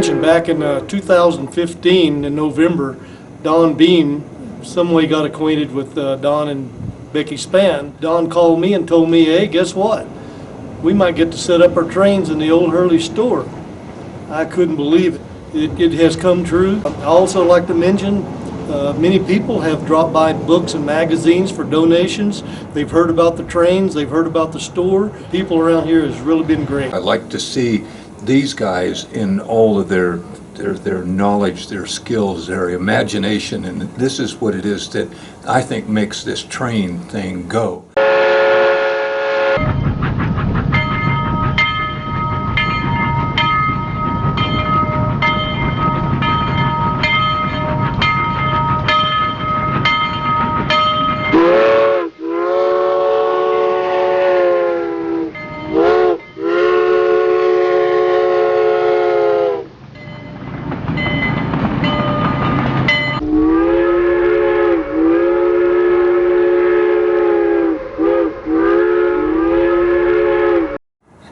mention, back in 2015 in November, Don Beam some way got acquainted with Don and Becky Spann. Don called me and told me, hey, guess what? We might get to set up our trains in the old Hurley store. I couldn't believe it. It has come true. I also like to mention, many people have dropped by books and magazines for donations. They've heard about the trains, they've heard about the store. People around here has really been great. I like to see these guys in all of their knowledge, their skills, their imagination, and this is what it is that I think makes this train thing go.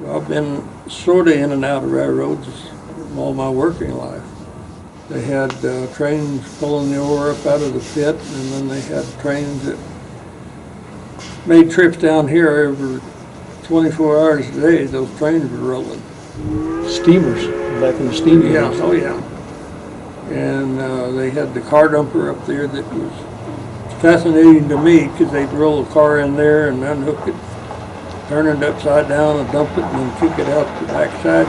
I've been sort of in and out of railroads all my working life. They had trains pulling the ore up out of the pit, and then they had trains that made trips down here every 24 hours a day. Those trains were rolling. Steamers, back in the steam Yeah, days. oh yeah. And they had the car dumper up there that was fascinating to me, because they'd roll a car in there and unhook it, turn it upside down and dump it, and then kick it out the backside.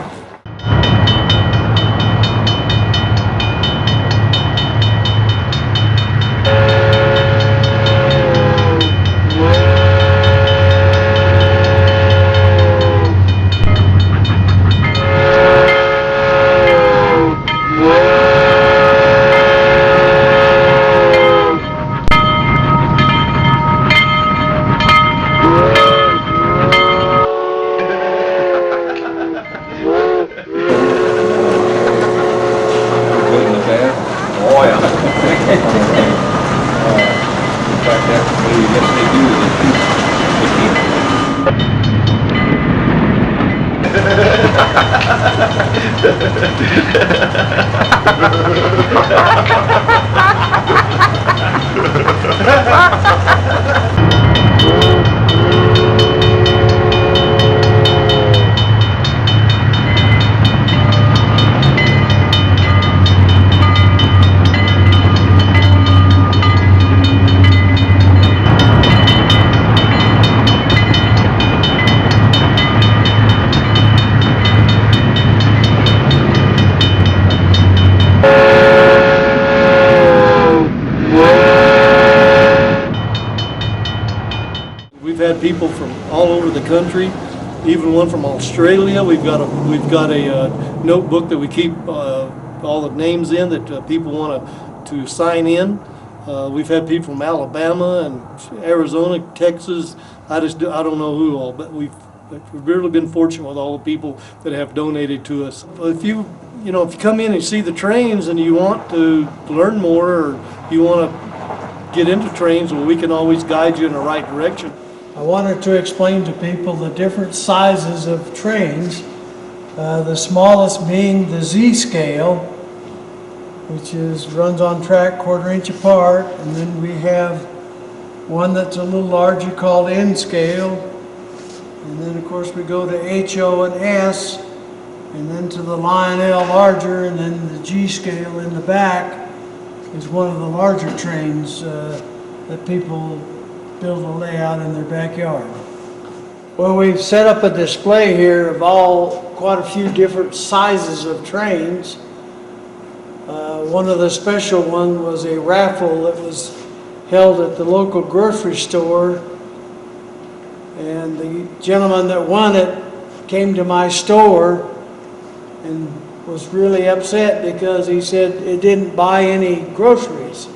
We've had people from all over the country, even one from Australia. We've got a notebook that we keep all the names in that people want to sign in. We've had people from Alabama and Arizona, Texas. I don't know who all, but we've really been fortunate with all the people that have donated to us. If you come in and see the trains and you want to learn more, or you want to get into trains, well, we can always guide you in the right direction. I wanted to explain to people the different sizes of trains, the smallest being the Z scale, which runs on track 1/4 inch apart, and then we have one that's a little larger called N scale, and then of course we go to HO and S, and then to the Lionel larger, and then the G scale in the back is one of the larger trains that people build a layout in their backyard. Well, we've set up a display here of quite a few different sizes of trains. One of the special ones was a raffle that was held at the local grocery store, and the gentleman that won it came to my store and was really upset because he said it didn't buy any groceries.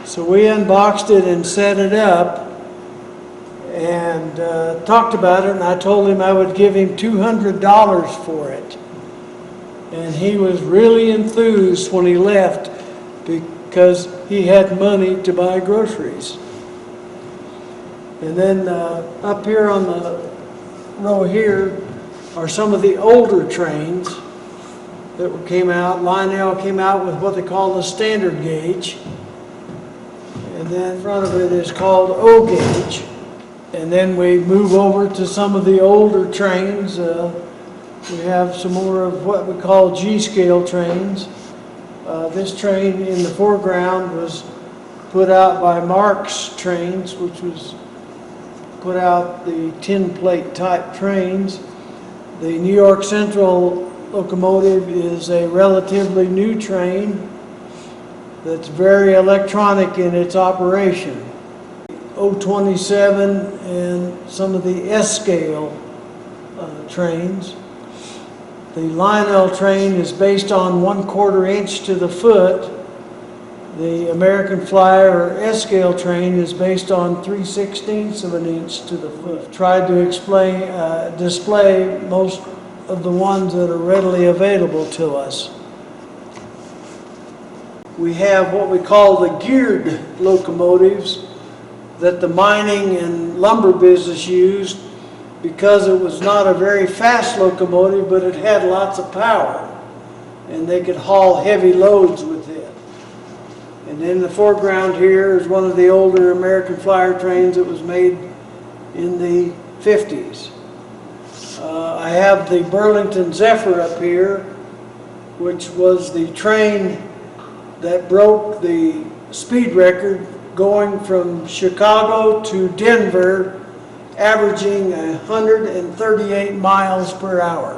So we unboxed it and set it up and talked about it, and I told him I would give him $200 for it. And he was really enthused when he left because he had money to buy groceries. And then up here on the row here are some of the older trains. that came out. Lionel came out with what they call the standard gauge. And then in front of it is called O gauge. And then we move over to some of the older trains. We have some more of what we call G-scale trains. This train in the foreground was put out by Mark's Trains, which was put out the tin plate type trains. The New York Central locomotive is a relatively new train that's very electronic in its operation. O27 and some of the S-scale trains. The Lionel train is based on 1/4 inch to the foot. The American Flyer or S-scale train is based on 3/16 of an inch to the foot. Tried to display most of the ones that are readily available to us. We have what we call the geared locomotives that the mining and lumber business used because it was not a very fast locomotive, but it had lots of power and they could haul heavy loads with it. And in the foreground here is one of the older American Flyer trains that was made in the 50s. I have the Burlington Zephyr up here, which was the train that broke the speed record going from Chicago to Denver, averaging 138 miles per hour.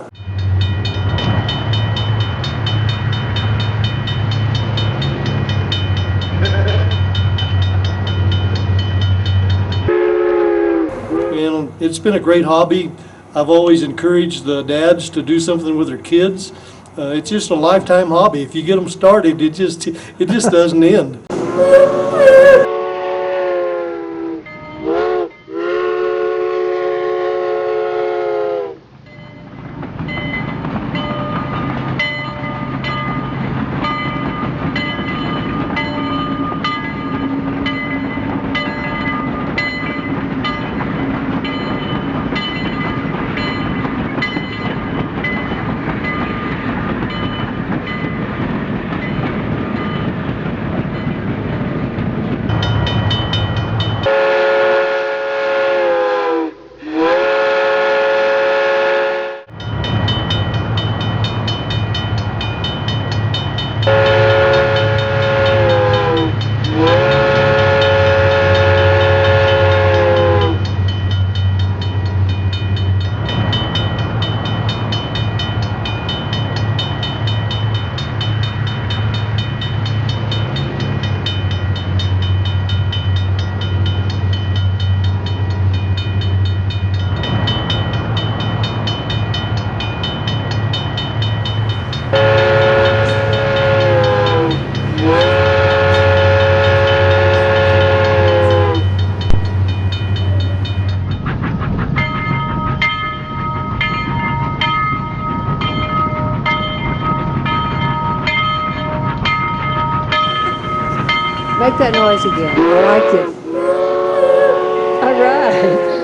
And it's been a great hobby. I've always encouraged the dads to do something with their kids. It's just a lifetime hobby. If you get them started, it just doesn't end. Make that noise again. I liked it. All right.